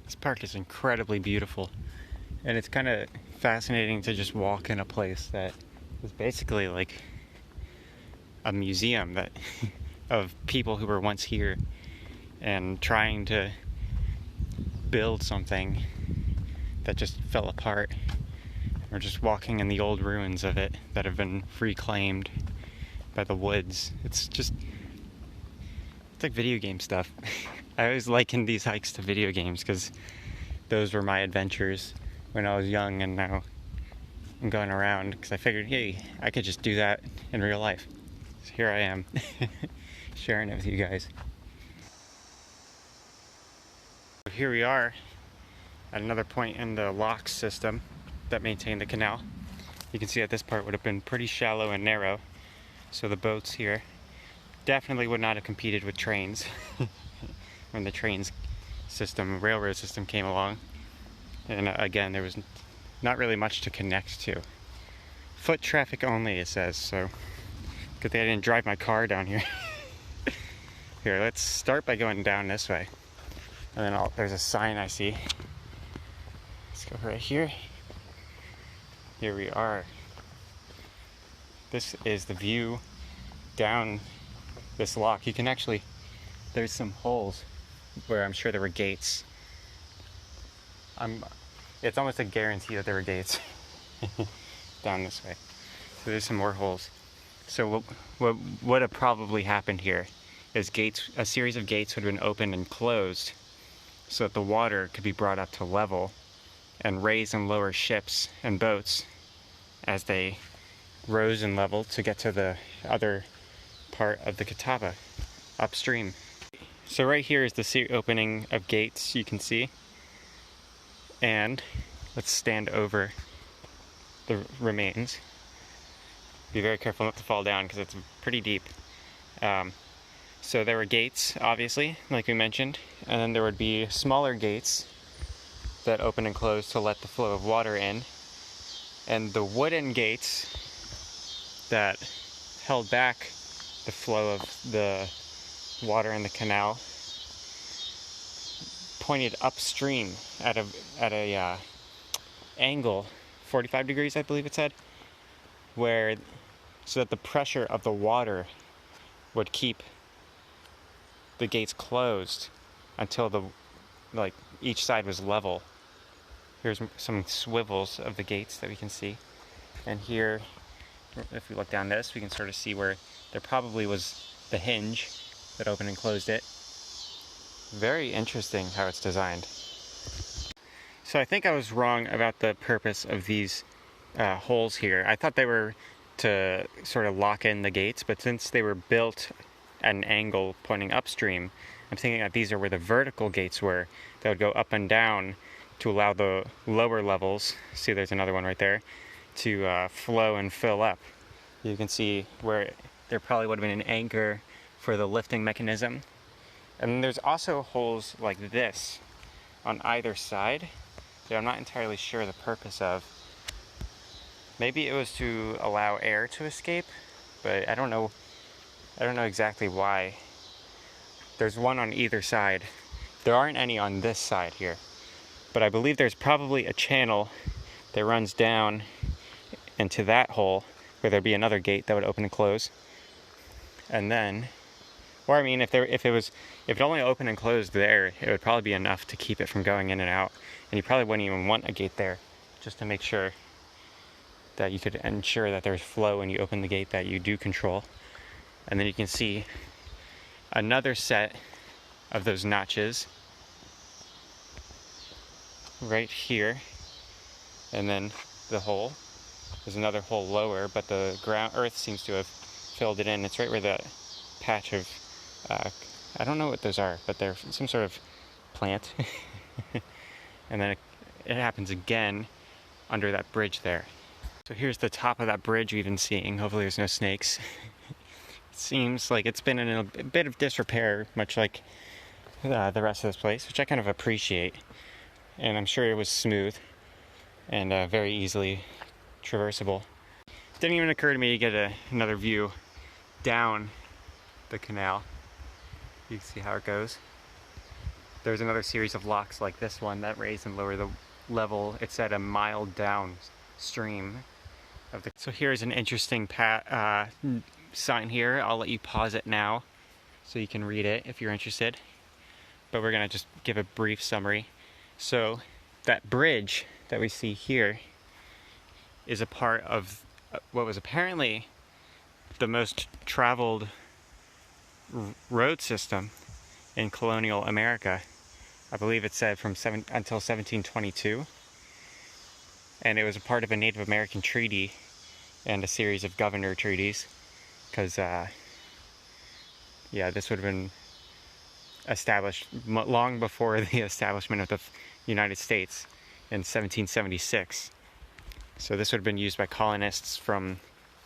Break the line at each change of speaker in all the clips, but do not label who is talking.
This park is incredibly beautiful, and it's kind of fascinating to just walk in a place that is basically like a museum that of people who were once here and trying to build something that just fell apart. We're just walking in the old ruins of it that have been reclaimed by the woods. It's like video game stuff. I always liken these hikes to video games because those were my adventures when I was young, and now I'm going around because I figured, hey, I could just do that in real life. So here I am, sharing it with you guys. Here we are at another point in the lock system that maintained the canal. You can see that this part would have been pretty shallow and narrow, so the boats here definitely would not have competed with trains when the railroad system came along. And again, there was not really much to connect to. Foot traffic only, it says, so good thing I didn't drive my car down here. Here, let's start by going down this way. And then there's a sign I see. Let's go right here. Here we are. This is the view down this lock. You can actually, there's some holes where I'm sure there were gates. It's almost a guarantee that there were gates down this way. So there's some more holes. So what would have probably happened here is a series of gates would have been opened and closed so that the water could be brought up to level and raise and lower ships and boats as they rose in level to get to the other part of the Catawba upstream. So right here is the opening of gates, you can see. And let's stand over the remains. Be very careful not to fall down because it's pretty deep. So there were gates, obviously, like we mentioned, and then there would be smaller gates that open and close to let the flow of water in. And the wooden gates that held back the flow of the water in the canal pointed upstream at a angle, 45 degrees I believe it said, so that the pressure of the water would keep the gates closed until each side was level. Here's some swivels of the gates that we can see, and here, if we look down this, we can sort of see where there probably was the hinge that opened and closed it. Very interesting how it's designed. So I think I was wrong about the purpose of these holes here. I thought they were to sort of lock in the gates, but since they were built at an angle pointing upstream, I'm thinking that these are where the vertical gates were that would go up and down to allow the lower levels, see there's another one right there, to flow and fill up. You can see where there probably would have been an anchor for the lifting mechanism. And then there's also holes like this on either side that I'm not entirely sure the purpose of. Maybe it was to allow air to escape, but I don't know exactly why. There's one on either side. There aren't any on this side here, but I believe there's probably a channel that runs down into that hole where there'd be another gate that would open and close. And then, or I mean, if it only opened and closed there, it would probably be enough to keep it from going in and out. And you probably wouldn't even want a gate there, just to make sure that you could ensure that there's flow when you open the gate that you do control. And then you can see another set of those notches right here, and then the hole. There's another hole lower, but the earth seems to have filled it in. It's right where the patch of, I don't know what those are, but they're some sort of plant. And then it happens again under that bridge there. So here's the top of that bridge we've been seeing. Hopefully there's no snakes. It seems like it's been in a bit of disrepair, much like the rest of this place, which I kind of appreciate. And I'm sure it was smooth and very easily traversable. It didn't even occur to me to get another view down the canal. You can see how it goes. There's another series of locks like this one that raise and lower the level. It's at a mile downstream of the... So here's an interesting sign here. I'll let you pause it now so you can read it if you're interested. But we're gonna just give a brief summary. So that bridge that we see here is a part of what was apparently the most traveled road system in colonial America. I believe it said from until 1722. And it was a part of a Native American treaty and a series of governor treaties. Because, yeah, this would have been established long before the establishment of the United States in 1776. So this would have been used by colonists from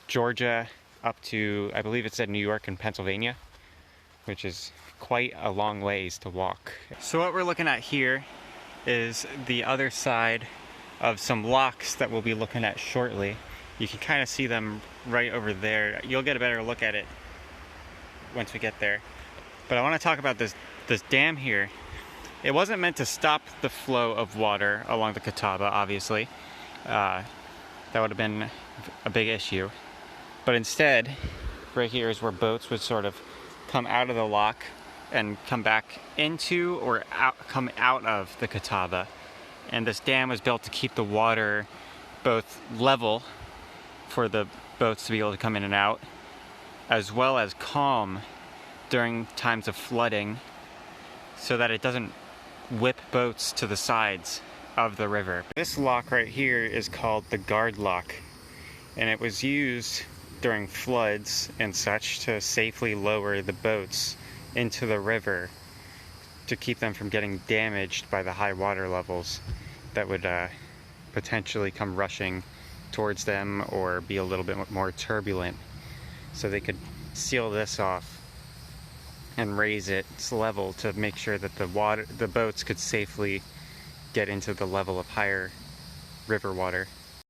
Georgia up to, I believe it said New York and Pennsylvania, which is quite a long ways to walk. So what we're looking at here is the other side of some locks that we'll be looking at shortly. You can kind of see them right over there. You'll get a better look at it once we get there. But I want to talk about this dam here. It wasn't meant to stop the flow of water along the Catawba, obviously. That would have been a big issue. But instead, right here is where boats would sort of come out of the lock and come back into or come out of the Catawba. And this dam was built to keep the water both level for the boats to be able to come in and out, as well as calm during times of flooding, so that it doesn't whip boats to the sides of the river. This lock right here is called the guard lock, and it was used during floods and such to safely lower the boats into the river to keep them from getting damaged by the high water levels that would potentially come rushing towards them or be a little bit more turbulent. So they could seal this off and raise its level to make sure that the boats could safely get into the level of higher river water.